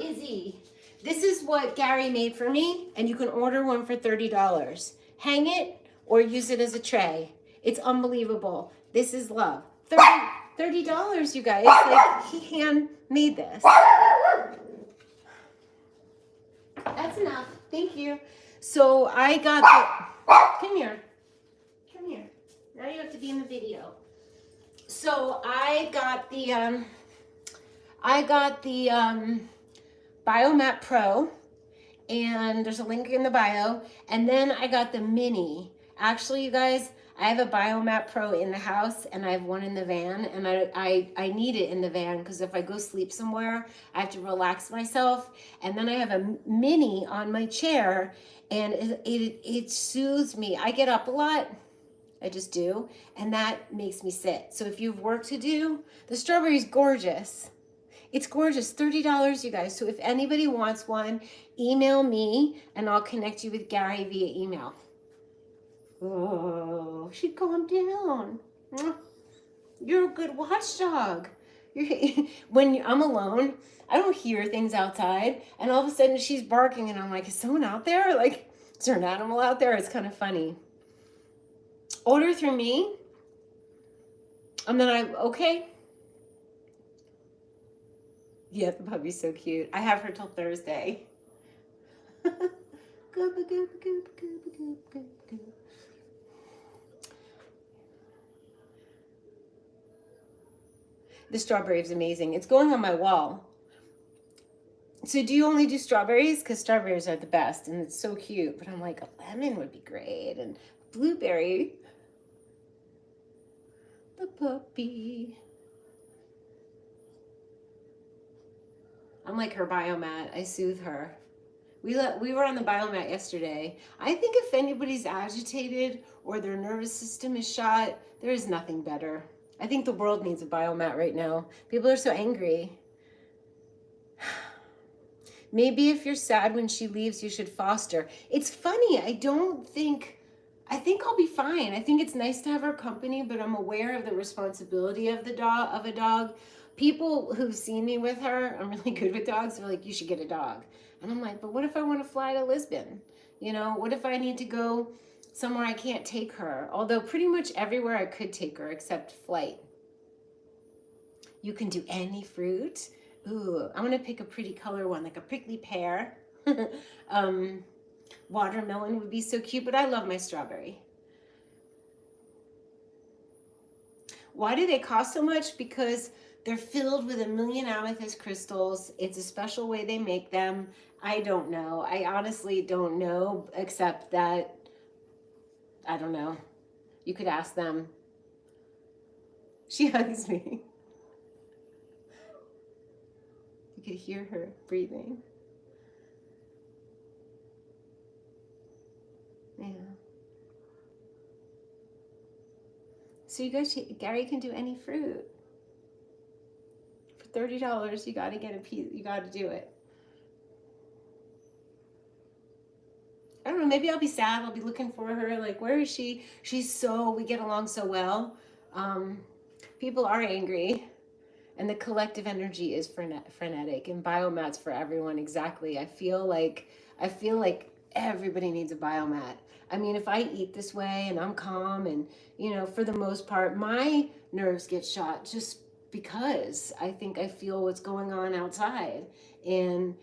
what Gary made for me, and you can order one for $30. Hang it or use it as a tray. It's unbelievable. This is love. $30, you guys. Like, he handmade this. That's enough. Thank you. So I got the... Come here. Come here. Now you have to be in the video. So I got the Biomat Pro, and there's a link in the bio. And then I got the mini. Actually, you guys, I have a Biomat Pro in the house, and I have one in the van, and I need it in the van because if I go sleep somewhere, I have to relax myself. And then I have a mini on my chair, and it soothes me. I get up a lot. I just do, and that makes me sit. So if you have work to do, the strawberry is gorgeous. It's gorgeous, $30, you guys. So if anybody wants one, email me, and I'll connect you with Gary via email. Oh, she calmed down. You're a good watchdog. When I'm alone, I don't hear things outside, and all of a sudden she's barking, and I'm like, is someone out there? Like, is there an animal out there? It's kind of funny. Order through me, and then okay. Yeah, the puppy's so cute. I have her till Thursday. The strawberry is amazing. It's going on my wall. So do you only do strawberries? Because strawberries are the best, and it's so cute. But I'm like, a lemon would be great, and blueberry. The puppy. I'm like her Biomat. I soothe her. We were on the Biomat yesterday. I think if anybody's agitated or their nervous system is shot, there is nothing better. I think the world needs a Biomat right now. People are so angry. Maybe if you're sad when she leaves, you should foster. It's funny. I think I'll be fine. I think it's nice to have her company, but I'm aware of the responsibility of a dog. People who've seen me with her, I'm really good with dogs, they're like, you should get a dog. And I'm like, but what if I want to fly to Lisbon? You know, what if I need to go somewhere I can't take her? Although pretty much everywhere I could take her except flight. You can do any fruit. Ooh, I'm gonna pick a pretty color one, like a prickly pear. Watermelon would be so cute, but I love my strawberry. Why do they cost so much? Because they're filled with 1,000,000 amethyst crystals. It's a special way they make them. I don't know. I honestly don't know, except that, I don't know. You could ask them. She hugs me. You could hear her breathing. Yeah. So you guys, Gary can do any fruit. For $30, you got to get a piece. You got to do it. I don't know. Maybe I'll be sad. I'll be looking for her. Like, where is she? We get along so well. People are angry, and the collective energy is frenetic. And Biomats for everyone. Exactly. I feel like everybody needs a Biomat. I mean, if I eat this way and I'm calm and, you know, for the most part, my nerves get shot just because I think I feel what's going on outside. And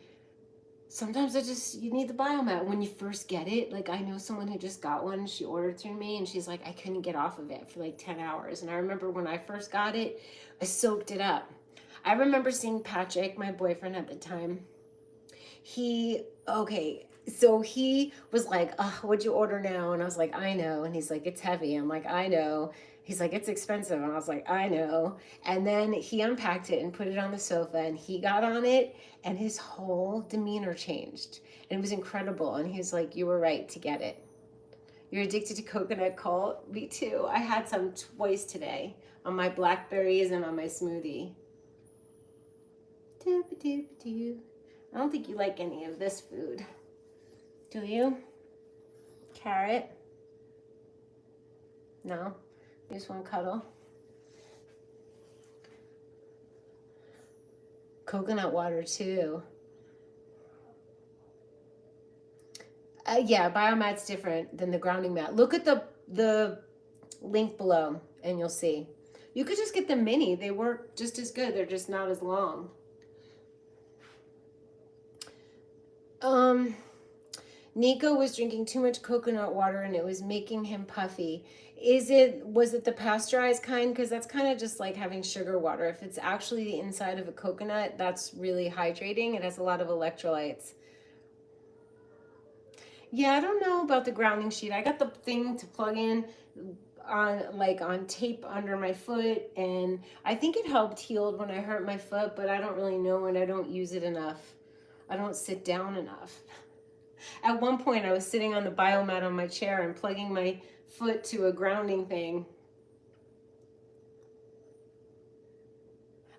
sometimes you need the Biomat when you first get it. Like, I know someone who just got one. She ordered through me, and she's like, I couldn't get off of it for like 10 hours. And I remember when I first got it, I soaked it up. I remember seeing Patrick, my boyfriend at the time. So he was like, what'd you order now? And I was like, I know. And he's like, it's heavy. I'm like, I know. He's like, it's expensive. And I was like, I know. And then he unpacked it and put it on the sofa, and he got on it, and his whole demeanor changed. And it was incredible. And he was like, you were right to get it. You're addicted to coconut cult? Me too. I had some twice today on my blackberries and on my smoothie. I don't think you like any of this food. Do you? Carrot? No? You just want cuddle? Coconut water too. Yeah, Biomat's different than the grounding mat. Look at the link below and you'll see. You could just get the mini. They work just as good. They're just not as long. Nico was drinking too much coconut water and it was making him puffy. Was it the pasteurized kind? Because that's kind of just like having sugar water. If it's actually the inside of a coconut, that's really hydrating. It has a lot of electrolytes. Yeah, I don't know about the grounding sheet. I got the thing to plug in on tape under my foot, and I think it helped healed when I hurt my foot, but I don't really know, and I don't use it enough. I don't sit down enough. At one point, I was sitting on the biomat on my chair and plugging my foot to a grounding thing.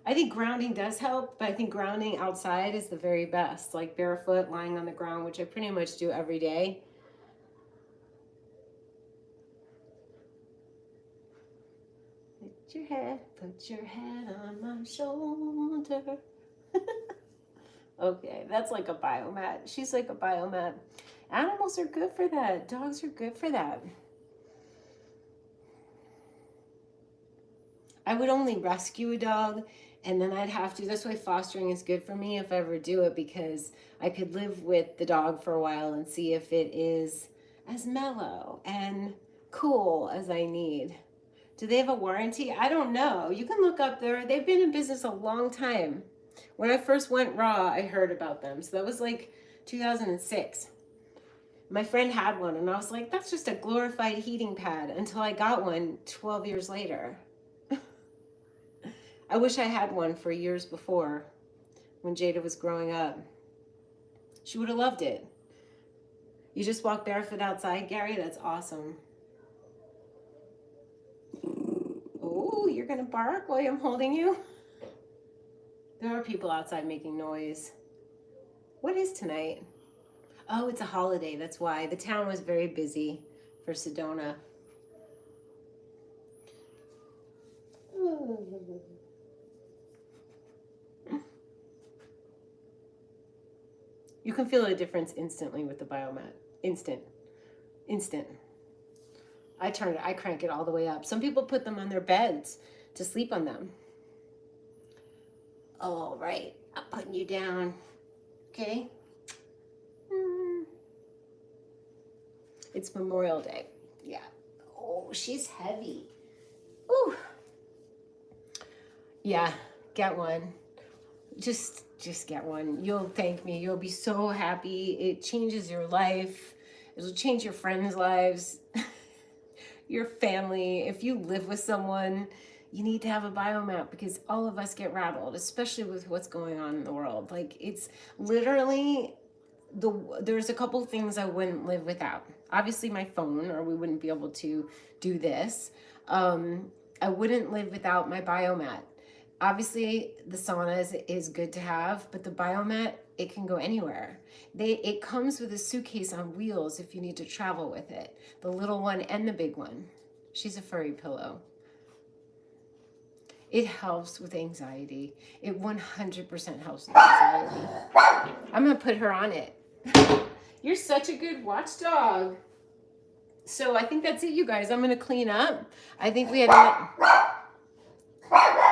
I think grounding does help, but I think grounding outside is the very best, like barefoot, lying on the ground, which I pretty much do every day. Put your head on my shoulder. Okay, that's like a biomat. She's like a biomat. Animals are good for that. Dogs are good for that. I would only rescue a dog and then I'd have to. That's why fostering is good for me if I ever do it, because I could live with the dog for a while and see if it is as mellow and cool as I need. Do they have a warranty? I don't know. You can look up there. They've been in business a long time. When I first went raw, I heard about them. So that was like 2006. My friend had one and I was like, that's just a glorified heating pad, until I got one 12 years later. I wish I had one for years before, when Jada was growing up. She would have loved it. You just walk barefoot outside, Gary? That's awesome. Oh, you're gonna bark while I'm holding you? There are people outside making noise. What is tonight? Oh, it's a holiday, that's why. The town was very busy for Sedona. You can feel a difference instantly with the Biomat. Instant. I crank it all the way up. Some people put them on their beds to sleep on them. All right, I'm putting you down, okay? It's Memorial Day, yeah. Oh, she's heavy. Ooh. Yeah, get one. Just get one. You'll thank me. You'll be so happy. It changes your life. It'll change your friends' lives, your family. If you live with someone, you need to have a biomat, because all of us get rattled, especially with what's going on in the world. Like, it's literally there's a couple things I wouldn't live without. Obviously my phone, or we wouldn't be able to do this. I wouldn't live without my biomat. Obviously the sauna is good to have, but the biomat, it can go anywhere. It comes with a suitcase on wheels if you need to travel with it. The little one and the big one. She's a furry pillow. It helps with anxiety. It 100% helps with anxiety. I'm gonna put her on it. You're such a good watchdog. So I think that's it, you guys. I'm gonna clean up. I think we had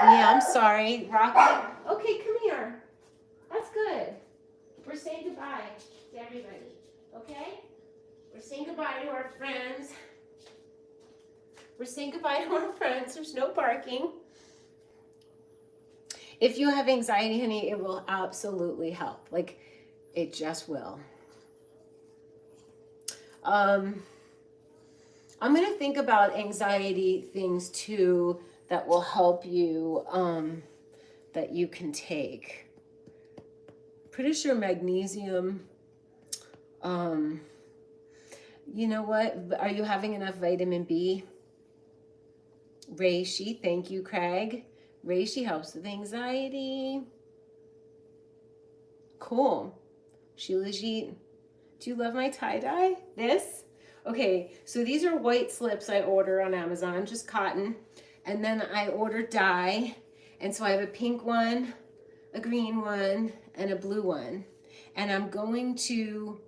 yeah, I'm sorry, Rocky. Okay, come here. That's good. We're saying goodbye to everybody, okay? We're saying goodbye to our friends. We're saying goodbye to our friends. There's no barking. If you have anxiety, honey, it will absolutely help. Like, it just will. I'm going to think about anxiety things too that will help you, that you can take. Pretty sure magnesium. You know what? Are you having enough vitamin B? Reishi, thank you, Craig. Reishi helps with anxiety. Cool. Shilajit, do you love my tie-dye? This? Okay, so these are white slips I order on Amazon, just cotton. And then I order dye. And so I have a pink one, a green one, and a blue one. And I'm going to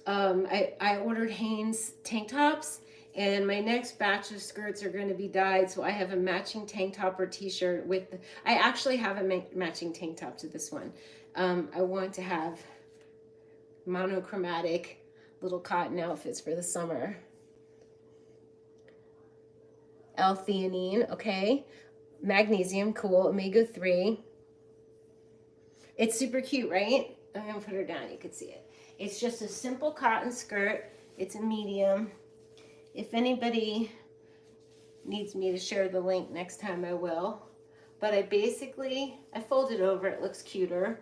I ordered Hanes tank tops, and my next batch of skirts are going to be dyed. So I have a matching tank top or t-shirt with, I actually have a matching tank top to this one. I want to have monochromatic little cotton outfits for the summer. L-theanine, okay. Magnesium, cool. Omega-3. It's super cute, right? I'm gonna put her down, you can see it. It's just a simple cotton skirt. It's a medium. If anybody needs me to share the link next time, I will. But I fold it over, it looks cuter.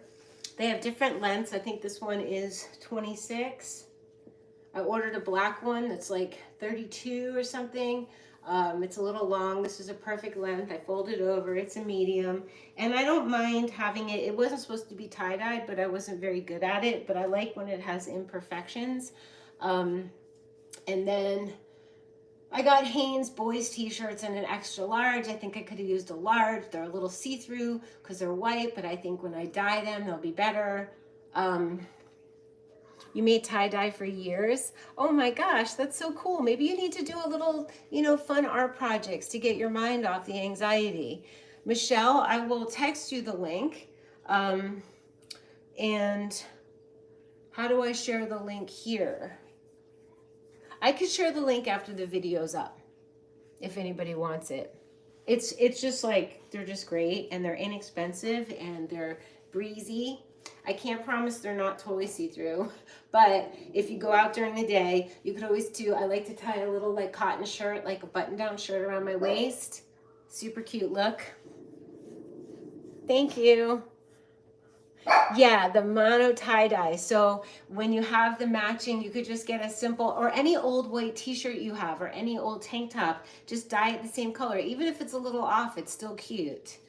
They have different lengths. I think this one is 26. I ordered a black one that's like 32 or something. It's a little long. This is a perfect length. I fold it over. It's a medium. And I don't mind having it. It wasn't supposed to be tie-dyed, but I wasn't very good at it. But I like when it has imperfections. And then I got Hanes boys t-shirts in an extra large. I think I could have used a large. They're a little see-through because they're white, but I think when I dye them, they'll be better. You made tie-dye for years. Oh my gosh, that's so cool. Maybe you need to do a little, fun art projects to get your mind off the anxiety. Michelle, I will text you the link. And how do I share the link here? I could share the link after the video's up, if anybody wants it. It's just like, they're just great, and they're inexpensive, and they're breezy. I can't promise they're not totally see-through, but if you go out during the day, you could always I like to tie a little like cotton shirt, like a button-down shirt around my waist. Super cute look. Thank you. Yeah, the mono tie-dye. So when you have the matching, you could just get a simple, or any old white t-shirt you have, or any old tank top, just dye it the same color. Even if it's a little off, it's still cute.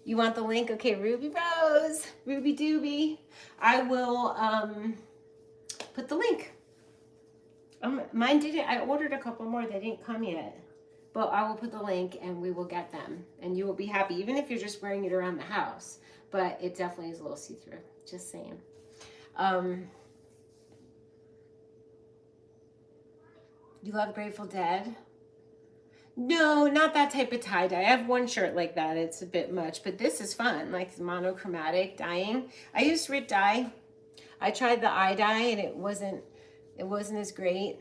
You want the link? Okay, Ruby Rose, Ruby Doobie. I will put the link. Mine didn't, I ordered a couple more, they didn't come yet. But I will put the link and we will get them. And you will be happy, even if you're just wearing it around the house. But it definitely is a little see-through, just saying. You love Grateful Dead? No, not that type of tie-dye. I have one shirt like that. It's a bit much, but this is fun, like monochromatic dyeing. I used Rit dye. I tried the eye dye and it wasn't as great.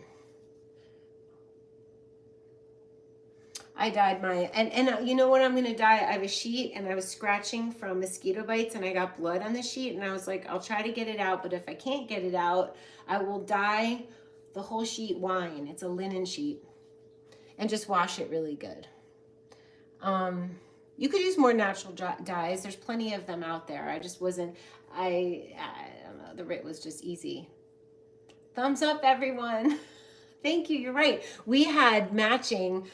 I dyed mine, and you know what I'm gonna dye? I have a sheet, and I was scratching from mosquito bites, and I got blood on the sheet, and I was like, I'll try to get it out, but if I can't get it out, I will dye the whole sheet wine. It's a linen sheet, and just wash it really good. You could use more natural dyes. There's plenty of them out there. I just wasn't. I don't know. The Rit was just easy. Thumbs up, everyone. Thank you. You're right. We had matching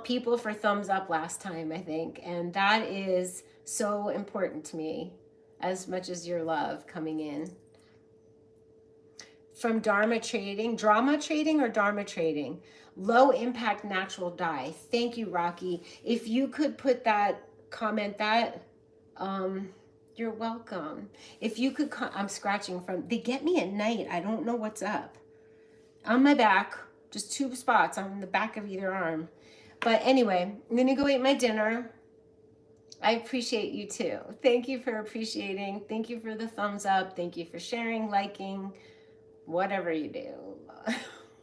people for thumbs up last time, I think. And that is so important to me, as much as your love coming in. From Dharma Trading, Drama Trading or Dharma Trading? Low impact natural dye. Thank you, Rocky. If you could put that, comment that, you're welcome. If you could, I'm scratching from, they get me at night. I don't know what's up. On my back. Just 2 spots on the back of either arm. But anyway, I'm going to go eat my dinner. I appreciate you too. Thank you for appreciating. Thank you for the thumbs up. Thank you for sharing, liking, whatever you do.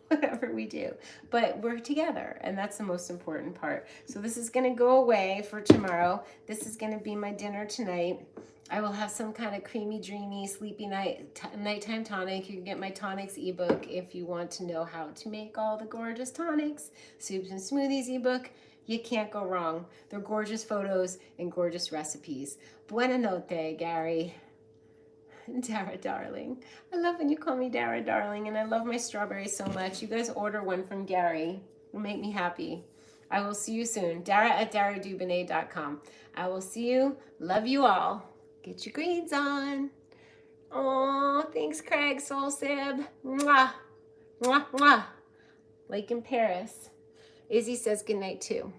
Whatever we do. But we're together, and that's the most important part. So this is going to go away for tomorrow. This is going to be my dinner tonight. I will have some kind of creamy, dreamy, sleepy nighttime tonic. You can get my tonics ebook if you want to know how to make all the gorgeous tonics. Soups and Smoothies ebook. You can't go wrong. They're gorgeous photos and gorgeous recipes. Buena notte, Gary. Dara Darling. I love when you call me Dara Darling, and I love my strawberries so much. You guys order one from Gary. It'll make me happy. I will see you soon. Dara@daradubinet.com. I will see you. Love you all. Get your greens on. Oh, thanks, Craig, Soul Sib. Mwah. Mwah, mwah. Like in Paris. Izzy says good night too.